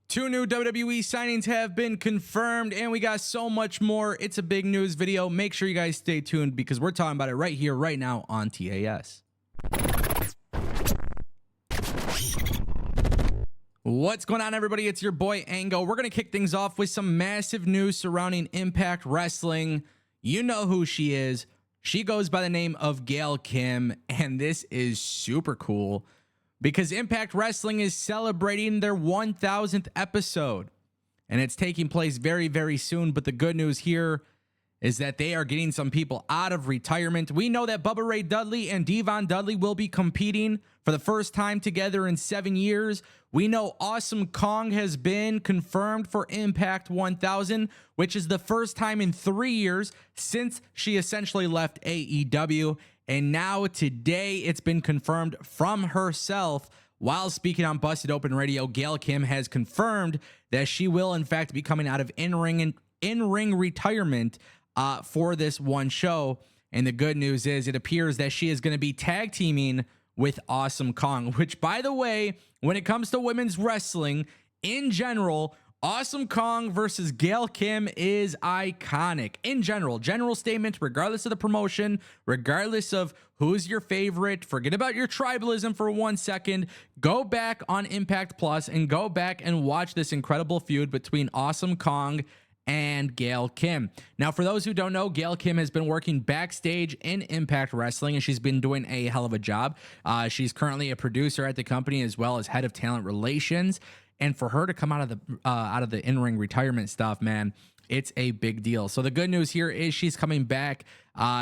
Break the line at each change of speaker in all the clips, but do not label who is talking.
Two new WWE signings have been confirmed, and we got so much more. It's a big news video. Make sure you guys stay tuned because we're talking about it right here, right now on TAS. What's going on, everybody? It's your boy Ango. We're going to kick things off with some massive news surrounding Impact Wrestling. You know who she is. She goes by the name of Gail Kim, and this is super cool because Impact Wrestling is celebrating their 1000th episode, and it's taking place very, very soon. But the good news here is that they are getting some people out of retirement. We know that Bubba Ray Dudley and Devon Dudley will be competing for the first time together in 7 years. We know Awesome Kong has been confirmed for Impact 1000, which is the first time in 3 years since she essentially left AEW. And now today it's been confirmed from herself. While speaking on Busted Open Radio, Gail Kim has confirmed that she will in fact be coming out of in-ring retirement for this one show. And the good news is it appears that she is going to be tag teaming with Awesome Kong, which, by the way, when it comes to women's wrestling in general, Awesome Kong versus Gail Kim is iconic. In general statement, regardless of the promotion, regardless of who's your favorite, forget about your tribalism for 1 second. Go back on Impact Plus and go back and watch this incredible feud between Awesome Kong and Gail Kim. Now, for those who don't know, Gail Kim has been working backstage in Impact Wrestling, and she's been doing a hell of a job. She's currently a producer at the company as well as head of talent relations. And for her to come out of the in-ring retirement stuff, man, it's a big deal. So the good news here is she's coming back.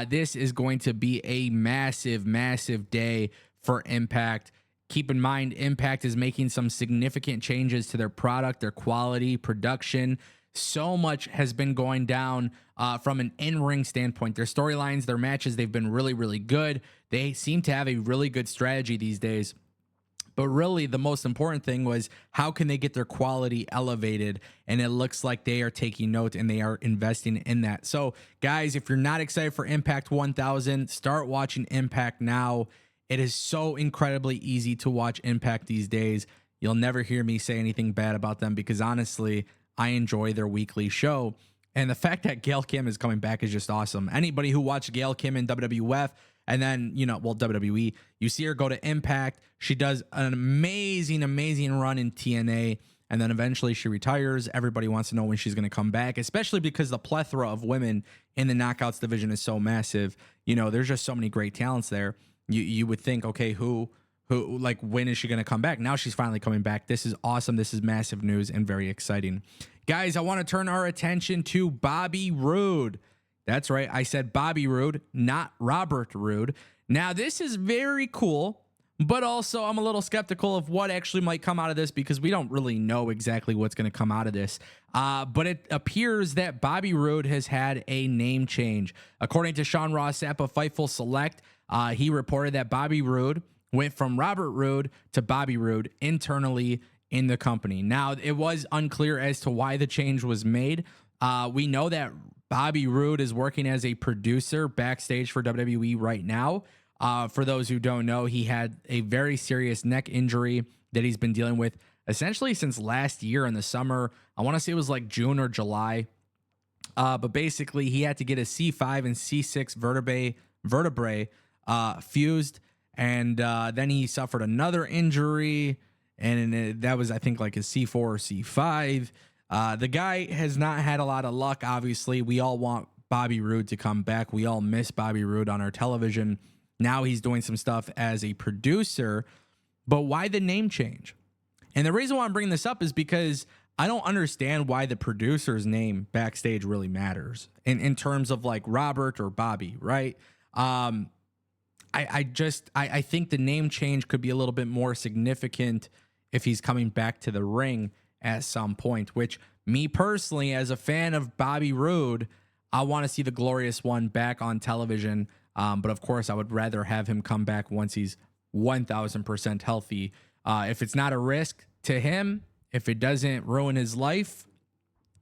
This is going to be a massive, massive day for Impact. Keep in mind, Impact is making some significant changes to their product, their quality, production. So much has been going down from an in-ring standpoint. Their storylines, their matches, they've been really, really good. They seem to have a really good strategy these days. But really, the most important thing was how can they get their quality elevated? And it looks like they are taking note and they are investing in that. So, guys, if you're not excited for Impact 1000, start watching Impact now. It is so incredibly easy to watch Impact these days. You'll never hear me say anything bad about them because, honestly, I enjoy their weekly show. And the fact that Gail Kim is coming back is just awesome. Anybody who watched Gail Kim in WWF and then, WWE, you see her go to Impact. She does an amazing, amazing run in TNA. And then eventually she retires. Everybody wants to know when she's going to come back, especially because the plethora of women in the Knockouts division is so massive. There's just so many great talents there. You would think, okay, who, like, when is she going to come back? Now she's finally coming back. This is awesome. This is massive news and very exciting. Guys, I want to turn our attention to Bobby Roode. That's right. I said Bobby Roode, not Robert Roode. Now, this is very cool, but also I'm a little skeptical of what actually might come out of this because we don't really know exactly what's going to come out of this. But it appears that Bobby Roode has had a name change. According to Sean Ross Sapp of Fightful Select, he reported that Bobby Roode went from Robert Roode to Bobby Roode internally in the company. Now, it was unclear as to why the change was made. We know that Bobby Roode is working as a producer backstage for WWE right now. For those who don't know, he had a very serious neck injury that he's been dealing with essentially since last year in the summer. I want to say it was like June or July. But basically, he had to get a C5 and C6 vertebrae fused. And then he suffered another injury. And that was, I think, like a C4 or C5. The guy has not had a lot of luck, obviously. We all want Bobby Roode to come back. We all miss Bobby Roode on our television. Now he's doing some stuff as a producer. But why the name change? And the reason why I'm bringing this up is because I don't understand why the producer's name backstage really matters in terms of like Robert or Bobby, right? I think the name change could be a little bit more significant if he's coming back to the ring at some point, which me personally, as a fan of Bobby Roode, I want to see the Glorious One back on television. But of course, I would rather have him come back once he's 1000% healthy. If it's not a risk to him, if it doesn't ruin his life,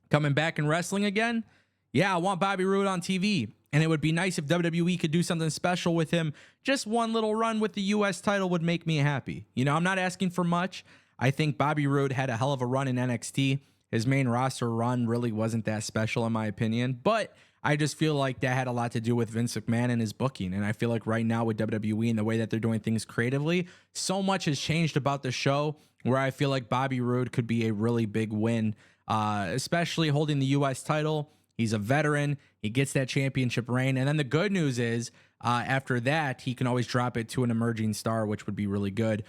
coming back and wrestling again, yeah, I want Bobby Roode on TV. And it would be nice if WWE could do something special with him. Just one little run with the U.S. title would make me happy. I'm not asking for much. I think Bobby Roode had a hell of a run in NXT. His main roster run really wasn't that special in my opinion, but I just feel like that had a lot to do with Vince McMahon and his booking. And I feel like right now with WWE and the way that they're doing things creatively, so much has changed about the show where I feel like Bobby Roode could be a really big win, especially holding the U.S. title. He's a veteran. He gets that championship reign. And then the good news is after that, he can always drop it to an emerging star, which would be really good.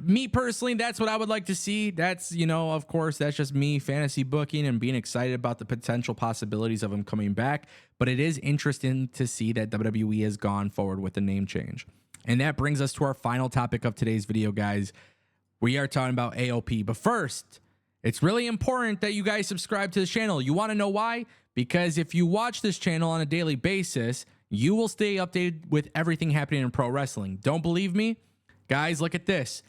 Me personally, that's what I would like to see. That's, you know, of course, that's just me fantasy booking and being excited about the potential possibilities of him coming back. But it is interesting to see that WWE has gone forward with the name change. And that brings us to our final topic of today's video, guys. We are talking about AOP. But first, it's really important that you guys subscribe to the channel. You want to know why? Because if you watch this channel on a daily basis, you will stay updated with everything happening in pro wrestling. Don't believe me? Guys, look at this.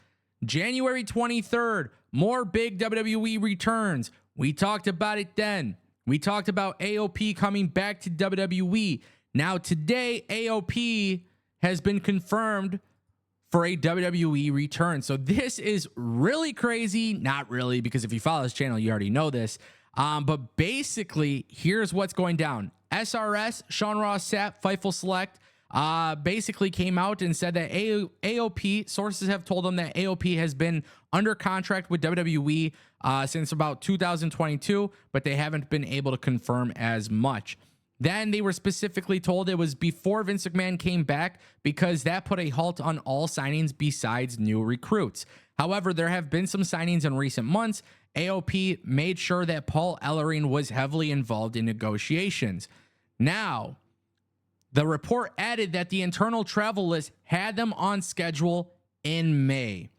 January 23rd, more big WWE returns. We talked about it then. We talked about AOP coming back to WWE. Now today, AOP has been confirmed for a WWE return. So this is really crazy. Not really, because if you follow this channel, you already know this. But basically, here's what's going down. SRS, Sean Ross Sapp, Fightful Select, basically came out and said that AOP, sources have told them that AOP has been under contract with WWE since about 2022, but they haven't been able to confirm as much. Then they were specifically told it was before Vince McMahon came back because that put a halt on all signings besides new recruits. However, there have been some signings in recent months. AOP made sure that Paul Ellering was heavily involved in negotiations. Now, the report added that the internal travel list had them on schedule in May.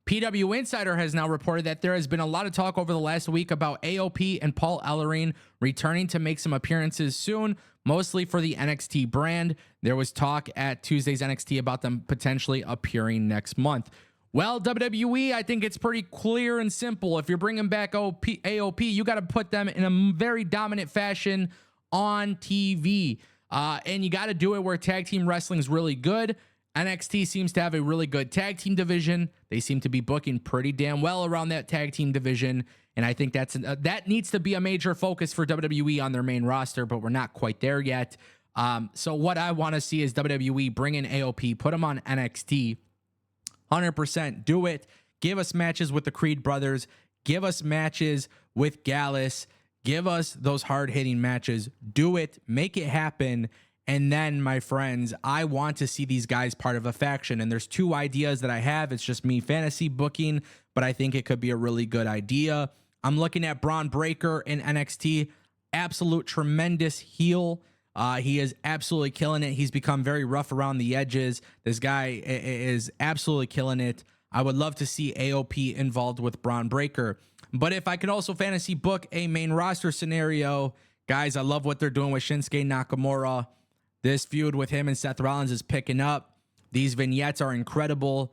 PW Insider has now reported that there has been a lot of talk over the last week about AOP and Paul Ellering returning to make some appearances soon, mostly for the NXT brand. There was talk at Tuesday's NXT about them potentially appearing next month. Well, WWE, I think it's pretty clear and simple. If you're bringing back AOP, you got to put them in a very dominant fashion on TV. And you got to do it where tag team wrestling is really good. NXT seems to have a really good tag team division. They seem to be booking pretty damn well around that tag team division. And I think that needs to be a major focus for WWE on their main roster, but we're not quite there yet. So what I want to see is WWE bring in AOP, put them on NXT. 100% do it. Give us matches with the Creed brothers. Give us matches with Gallus. Give us those hard-hitting matches. Do it. Make it happen. And then, my friends, I want to see these guys part of a faction. And there's two ideas that I have. It's just me fantasy booking, but I think it could be a really good idea. I'm looking at Braun Breaker in NXT. Absolute tremendous heel. He is absolutely killing it. He's become very rough around the edges. This guy is absolutely killing it. I would love to see AOP involved with Braun Breaker. But if I could also fantasy book a main roster scenario, guys, I love what they're doing with Shinsuke Nakamura. This feud with him and Seth Rollins is picking up. These vignettes are incredible.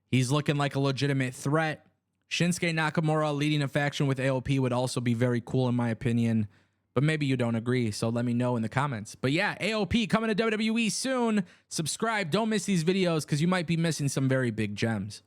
He's looking like a legitimate threat. Shinsuke Nakamura leading a faction with AOP would also be very cool in my opinion. But maybe you don't agree, so let me know in the comments. But yeah, AOP coming to WWE soon. Subscribe. Don't miss these videos because you might be missing some very big gems.